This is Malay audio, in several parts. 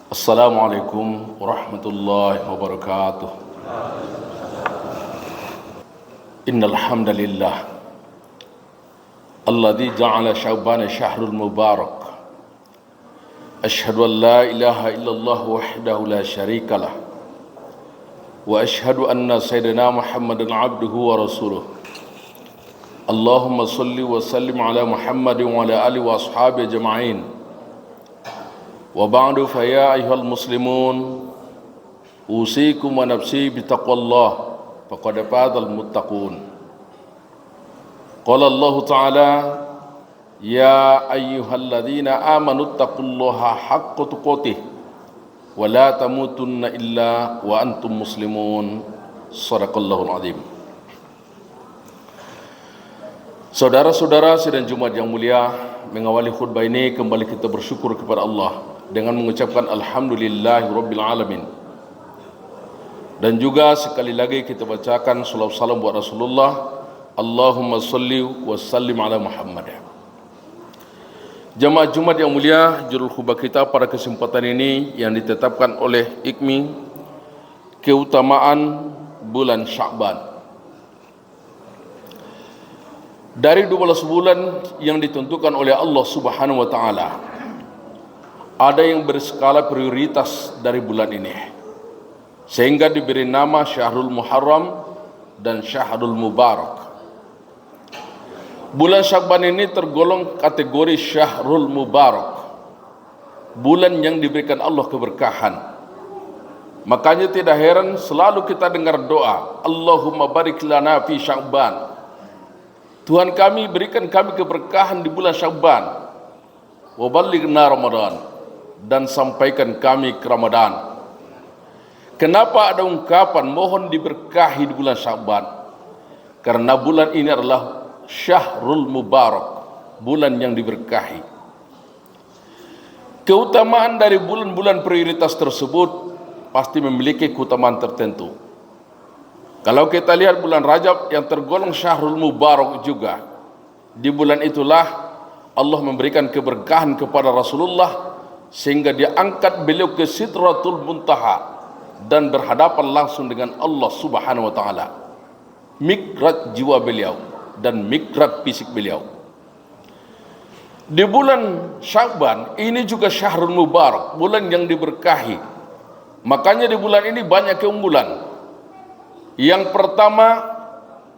Assalamualaikum warahmatullahi wabarakatuh. Innal hamdalillah alladzi ja'ala Sya'ban syahrul mubarak. Asyhadu an la ilaha illallah wahdahu la syarikalah wa asyhadu anna sayyidina Muhammadan abduhu wa rasuluh. Allahumma salli wa sallim ala Muhammadin wa ala alihi wa ashabihi ajma'in. Wa ba'du fa ya ayyuhal muslimun usikum wa nafsi bitaqwallah faqad fazal muttaqun. Qala Allah Ta'ala ya ayyuhalladzina amanu taqullaha haqqa tuqatih wa la tamutunna illa wa antum muslimun. Shadaqallahul azim. Saudara-saudara sidang Jumat yang mulia, mengawali khutbah ini kembali kita bersyukur kepada Allah dengan mengucapkan alhamdulillahirabbil alamin. Dan juga sekali lagi kita bacakan salawat salam buat Rasulullah. Allahumma salli wa sallim ala Muhammad. Jamaah Jumat yang mulia, judul khutbah kita pada kesempatan ini yang ditetapkan oleh IKMI, keutamaan bulan Sya'ban. Dari 12 bulan yang ditentukan oleh Allah Subhanahu wa taala, ada yang berskala prioritas dari bulan ini, sehingga diberi nama Syahrul Muharram dan Syahrul Mubarak. Bulan Sya'ban ini tergolong kategori Syahrul Mubarak, bulan yang diberikan Allah keberkahan. Makanya tidak heran selalu kita dengar doa, Allahumma barik lana fi Sya'ban. Tuhan kami, berikan kami keberkahan di bulan Sya'ban. Wa ballighna Ramadan, dan sampaikan kami ke Ramadan. Kenapa ada ungkapan mohon diberkahi di bulan Sya'ban? Karena bulan ini adalah Syahrul Mubarak, bulan yang diberkahi. Keutamaan dari bulan-bulan prioritas tersebut pasti memiliki keutamaan tertentu. Kalau kita lihat bulan Rajab yang tergolong Syahrul Mubarak juga, di bulan itulah Allah memberikan keberkahan kepada Rasulullah sehingga dia angkat beliau ke Sidratul Muntaha dan berhadapan langsung dengan Allah Subhanahu wa taala. Mikraj jiwa beliau dan mikraj fisik beliau. Di bulan Sya'ban ini juga Syahrul Mubarak, bulan yang diberkahi. Makanya di bulan ini banyak keunggulan. Yang pertama,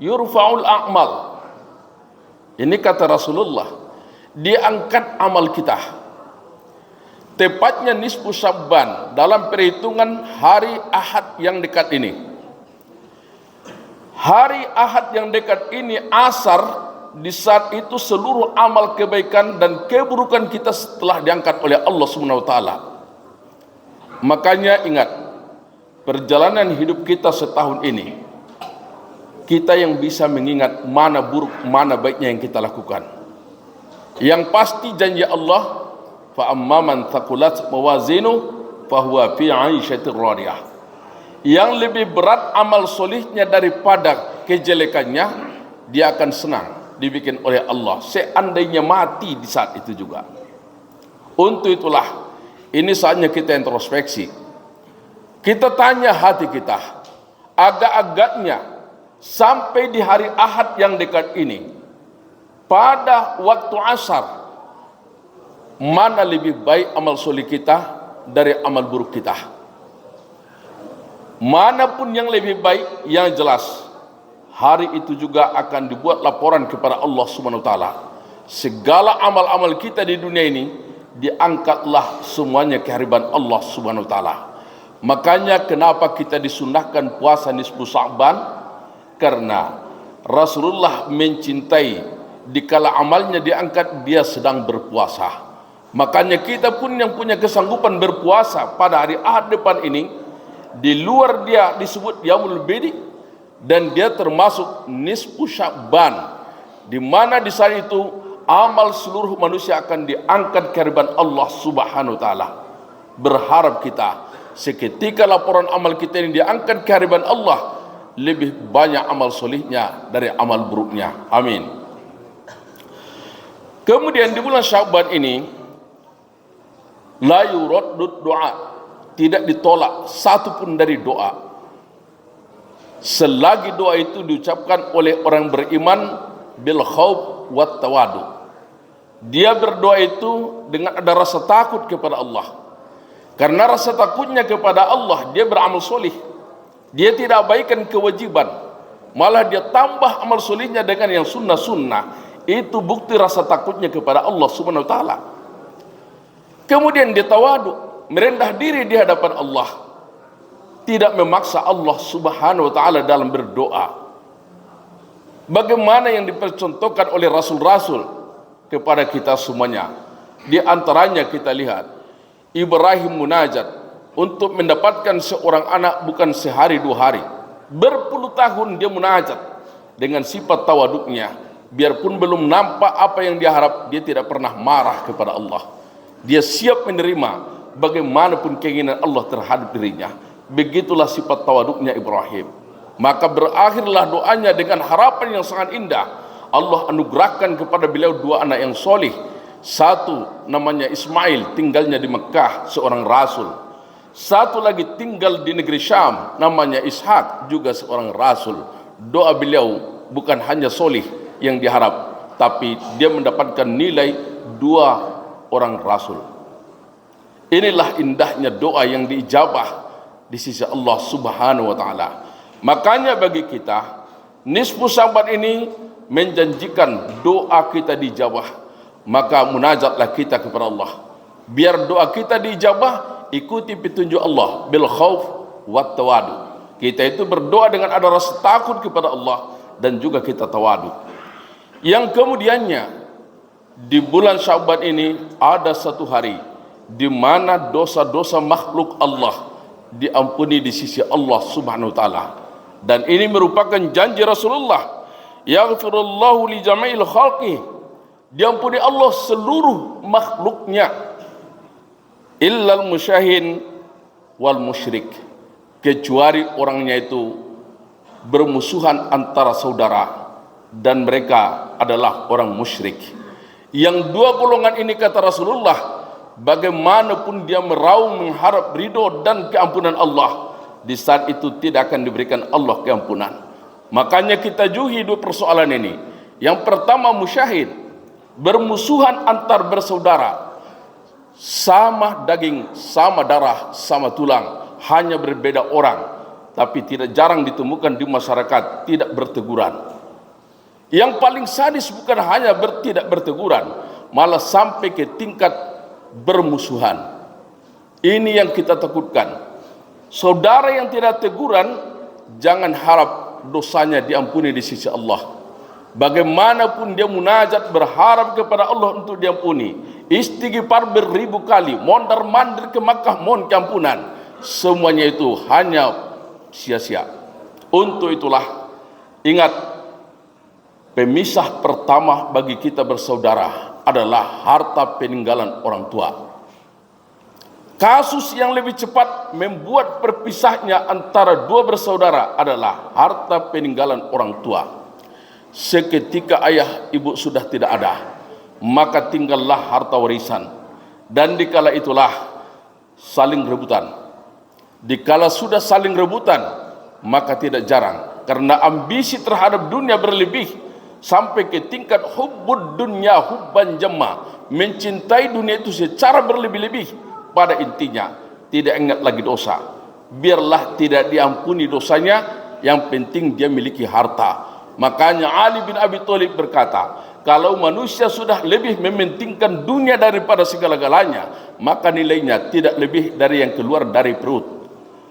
yurfa'ul a'mal. Ini kata Rasulullah, diangkat amal kita. Tepatnya nisfu Sya'ban dalam perhitungan hari Ahad yang dekat ini. Hari Ahad yang dekat ini asar, di saat itu seluruh amal kebaikan dan keburukan kita setelah diangkat oleh Allah Subhanahu wa taala. Makanya ingat, perjalanan hidup kita setahun ini, kita yang bisa mengingat mana buruk, mana baiknya yang kita lakukan. Yang pasti janji Allah, fa amman thaqulat mawazinu fahuwa fi 'aisyatir radiyah. Yang lebih berat amal solihnya daripada kejelekannya, dia akan senang dibikin oleh Allah seandainya mati di saat itu juga. Untuk itulah ini saatnya kita introspeksi. Kita tanya hati kita, agak-agaknya sampai di hari Ahad yang dekat ini, pada waktu asar, mana lebih baik amal soleh kita dari amal buruk kita? Manapun yang lebih baik, yang jelas hari itu juga akan dibuat laporan kepada Allah Subhanahu wa taala. Segala amal-amal kita di dunia ini diangkatlah semuanya kehadiran Allah Subhanahu wa taala. Makanya kenapa kita disunnahkan puasa nisfu Sya'ban? Karena Rasulullah mencintai dikala amalnya diangkat, dia sedang berpuasa. Makanya kita pun yang punya kesanggupan berpuasa pada hari Ahad depan ini, di luar dia disebut Yaumul Bidi, dan dia termasuk nisfu Sya'ban, di mana di saat itu amal seluruh manusia akan diangkat ke hadapan Allah Subhanahu wa taala. Berharap kita seketika laporan amal kita ini diangkat ke hadapan Allah, lebih banyak amal solihnya dari amal buruknya. Amin. Kemudian di bulan Sya'ban ini la yuraddud doa, tidak ditolak satu pun dari doa selagi doa itu diucapkan oleh orang beriman bil khauf wat tawadu. Dia berdoa itu dengan ada rasa takut kepada Allah. Karena rasa takutnya kepada Allah, dia beramal solih. Dia tidak abaikan kewajiban, malah dia tambah amal solihnya dengan yang sunnah-sunnah. Itu bukti rasa takutnya kepada Allah Subhanahu wa taala. Kemudian dia tawadu, merendah diri di hadapan Allah, tidak memaksa Allah Subhanahu wa taala dalam berdoa. Bagaimana yang dipercontohkan oleh rasul-rasul kepada kita semuanya. Di antaranya kita lihat Ibrahim munajat untuk mendapatkan seorang anak bukan sehari dua hari, berpuluh tahun dia munajat dengan sifat tawaduknya. Biarpun belum nampak apa yang dia harap, dia tidak pernah marah kepada Allah. Dia siap menerima bagaimanapun keinginan Allah terhadap dirinya. Begitulah sifat tawaduknya Ibrahim. Maka berakhirlah doanya dengan harapan yang sangat indah. Allah anugerahkan kepada beliau dua anak yang solih. Satu namanya Ismail, tinggalnya di Mekah, seorang rasul. Satu lagi tinggal di negeri Syam, namanya Ishak, juga seorang rasul. Doa beliau bukan hanya solih yang diharap, tapi dia mendapatkan nilai dua orang rasul. Inilah indahnya doa yang diijabah di sisi Allah Subhanahu wa taala. Makanya bagi kita, nisfu Sya'ban ini menjanjikan doa kita dijabah. Maka munajatlah kita kepada Allah. Biar doa kita dijabah, ikuti petunjuk Allah bil khauf wat tawadu. Kita itu berdoa dengan ada rasa takut kepada Allah dan juga kita tawadu. Yang kemudiannya di bulan Sya'ban ini ada satu hari di mana dosa-dosa makhluk Allah diampuni di sisi Allah Subhanahu wa taala. Dan ini merupakan janji Rasulullah, yaghfirullahu li jama'il khalqi, diampuni Allah seluruh makhluknya, illal musyahin wal musyrik, kecuali orangnya itu bermusuhan antara saudara dan mereka adalah orang musyrik. Yang dua golongan ini kata Rasulullah, bagaimanapun dia meraung mengharap ridho dan keampunan Allah, di saat itu tidak akan diberikan Allah keampunan. Makanya kita juhi dua persoalan ini. Yang pertama musyahid, bermusuhan antar bersaudara, sama daging, sama darah, sama tulang, hanya berbeda orang, tapi tidak jarang ditemukan di masyarakat tidak berteguran. Yang paling sadis bukan hanya tidak berteguran, malah sampai ke tingkat bermusuhan. Ini yang kita takutkan. Saudara yang tidak teguran, jangan harap dosanya diampuni di sisi Allah. Bagaimanapun dia munajat berharap kepada Allah untuk diampuni, istighfar beribu kali, mondar mandir ke Makkah mohon keampunan, semuanya itu hanya sia-sia. Untuk itulah ingat, pemisah pertama bagi kita bersaudara adalah harta peninggalan orang tua. Kasus yang lebih cepat membuat perpisahnya antara dua bersaudara adalah harta peninggalan orang tua. Seketika ayah ibu sudah tidak ada, maka tinggallah harta warisan. Dan dikala itulah saling rebutan. Dikala sudah saling rebutan, maka tidak jarang karena ambisi terhadap dunia berlebih sampai ke tingkat hubbud dunya hubban jamma, mencintai dunia itu secara berlebih-lebih. Pada intinya tidak ingat lagi dosa. Biarlah tidak diampuni dosanya, yang penting dia miliki harta. Makanya Ali bin Abi Thalib berkata, kalau manusia sudah lebih mementingkan dunia daripada segala-galanya, maka nilainya tidak lebih dari yang keluar dari perut.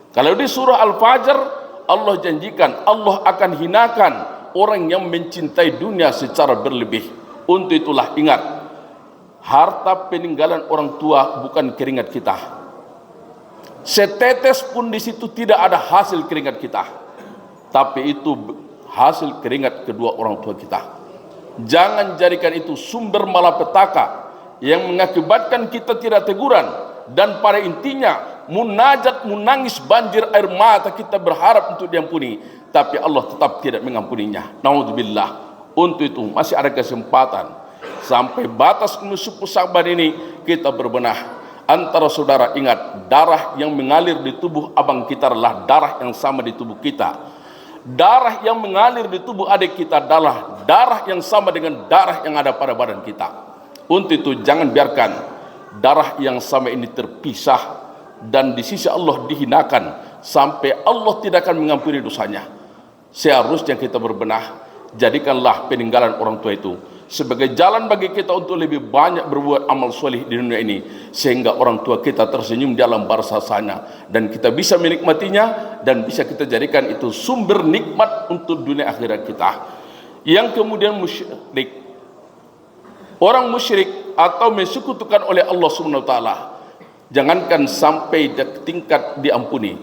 Kalau di surah Al-Fajr, Allah janjikan Allah akan hinakan orang yang mencintai dunia secara berlebih. Untuk itulah ingat, harta peninggalan orang tua bukan keringat kita. Setetes pun di situ tidak ada hasil keringat kita, tapi itu hasil keringat kedua orang tua kita. Jangan jadikan itu sumber malapetaka yang mengakibatkan kita tidak teguran, dan pada intinya munajat menangis banjir air mata kita berharap untuk diampuni, tapi Allah tetap tidak mengampuninya. Naudzubillah. Untuk itu masih ada kesempatan sampai batas nisfu Sya'ban ini kita berbenah. antara saudara. Ingat, darah yang mengalir di tubuh abang kita adalah darah yang sama di tubuh kita. Darah yang mengalir di tubuh adik kita adalah darah yang sama dengan darah yang ada pada badan kita. Untuk itu jangan biarkan darah yang sama ini terpisah dan di sisi Allah dihinakan sampai Allah tidak akan mengampuni dosanya. Seharusnya kita berbenah. Jadikanlah peninggalan orang tua itu sebagai jalan bagi kita untuk lebih banyak berbuat amal soleh di dunia ini, sehingga orang tua kita tersenyum di alam barzah sana dan kita bisa menikmatinya dan bisa kita jadikan itu sumber nikmat untuk dunia akhirat kita. Yang kemudian musyrik, orang musyrik atau mensekutukan oleh Allah Subhanahu wa taala, jangankan sampai tingkat diampuni.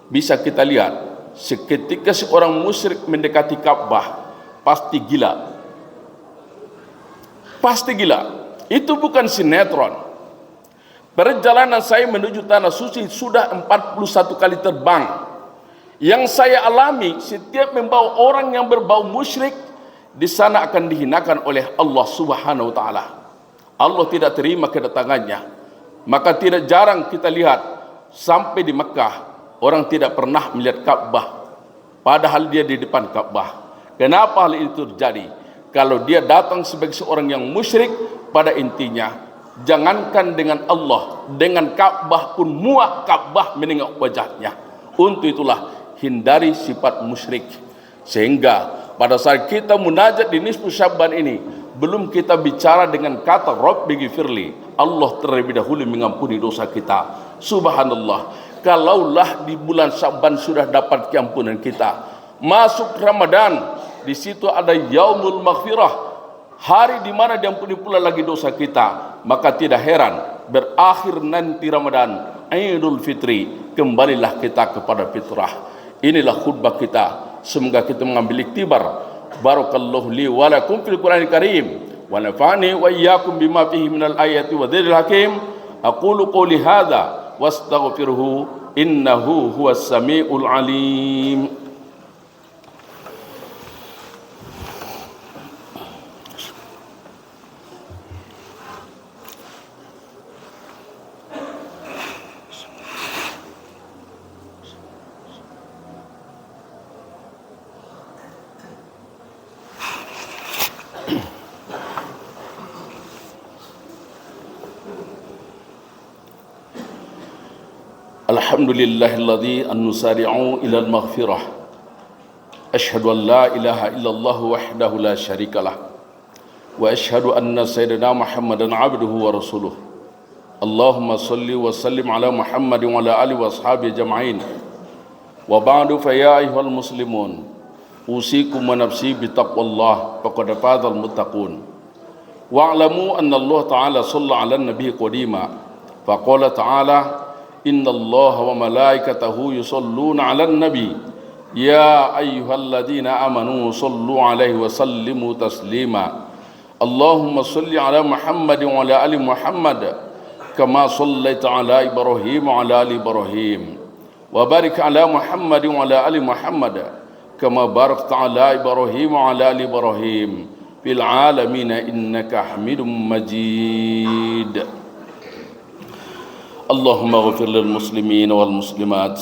Bisa kita lihat seketika seorang musyrik mendekati Ka'bah, pasti gila. Pasti gila. Itu bukan sinetron. Perjalanan saya menuju tanah suci sudah 41 kali terbang. Yang saya alami, setiap membawa orang yang berbau musyrik, di sana akan dihinakan oleh Allah Subhanahu wa taala. Allah tidak terima kedatangannya. Maka tidak jarang kita lihat sampai di Mekah orang tidak pernah melihat Ka'bah, padahal dia di depan Ka'bah. Kenapa hal itu terjadi? Kalau dia datang sebagai seorang yang musyrik, pada intinya jangankan dengan Allah, dengan Ka'bah pun muak Ka'bah menengok wajahnya. Untuk itulah hindari sifat musyrik. Sehingga pada saat kita munajat di nisfu Sya'ban ini, belum kita bicara dengan kata Rabbi ghfirli, Allah terlebih dahulu mengampuni dosa kita. Subhanallah, kalaulah di bulan Sya'ban sudah dapat keampunan kita, masuk Ramadan, di situ ada Yaumul Maghfirah, hari di mana diampuni pula lagi dosa kita, maka tidak heran berakhir nanti Ramadan, Idul Fitri, kembalilah kita kepada fitrah. Inilah khutbah kita. Semoga kita mengambil iktibar. Barakallahu li wa lakum fil Qur'anil Karim wa nafa'ani wa iyyakum bima fihi minal ayati wa dhikril hakim. Aqulu qawli hadza wastaghfiruhu innahu huwas samiul alim. Alhamdulillahilladzi an-nusari'u ilal maghfirah. Ashhadu an la ilaha illallah wahdahu la syarikalah. Wa ashhadu anna sayyidina Muhammadan abduhu wa rasuluh. Allahumma salli wa sallim ala Muhammad wa ala alihi wa ashabihi jama'in. Wa ba'du fa ya ayyuhal muslimun, usikum wa nafsi bi taqwallah faqad fazal muttaqun. Wa'lamu anna Allah ta'ala shalla 'alan nabiy qadima. Faqala ta'ala Inna Allah wa malaikatahu yusalluna 'alan nabi ya ayyuhalladzina amanu sallu 'alaihi wa sallimu taslima. Allahumma salli 'ala Muhammad wa 'ala ali Muhammad kama sallaita 'ala Ibrahim wa 'ala ali Ibrahim wa barik 'ala Muhammad wa 'ala ali Muhammad kama barakta 'ala Ibrahim wa 'ala ali Ibrahim fil 'alamin innaka Hamidum Majid. اللهم اغفر للمسلمين والمسلمات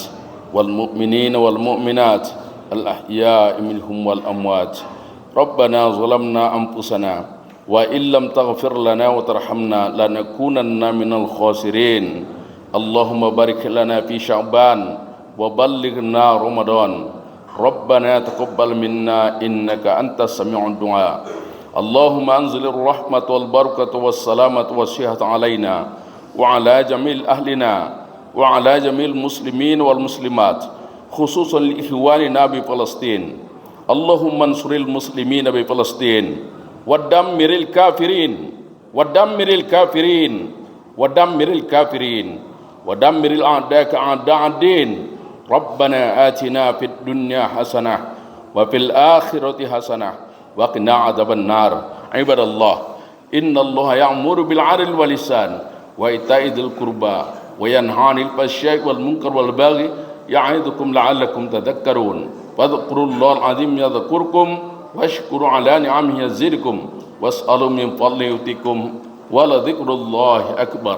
والمؤمنين والمؤمنات الأحياء منهم والأموات. ربنا ظلمنا أنفسنا وإن لم تغفر لنا وترحمنا لنكونن من الخاسرين. اللهم بارك لنا في شعبان وبلغنا رمضان. ربنا تقبل منا إنك أنت السميع الدعاء. اللهم أنزل الرحمة والبركة والسلامة والصحة علينا وعلى جميع أهلنا وعلى جميع المسلمين والمسلمات خصوصا لإخواننا بفلسطين. اللهم انصر المسلمين بفلسطين ودمر الكافرين ودمر الكافرين ودمر الكافرين ودمر الأعداء أعداء الدين. ربنا آتنا في الدنيا حسنة وفي الآخرة حسنة وقنا عذاب النار. عباد الله إن الله يأمر بالعدل والإحسان وإيتاء ذي القربى وينهى عن الفحشاء والمنكر والبغي يعظكم لعلكم تذكرون. فاذكروا الله العظيم يذكركم واشكروا على نعمه يزدكم واسألوا من فضله يؤتكم ولذكر الله أكبر.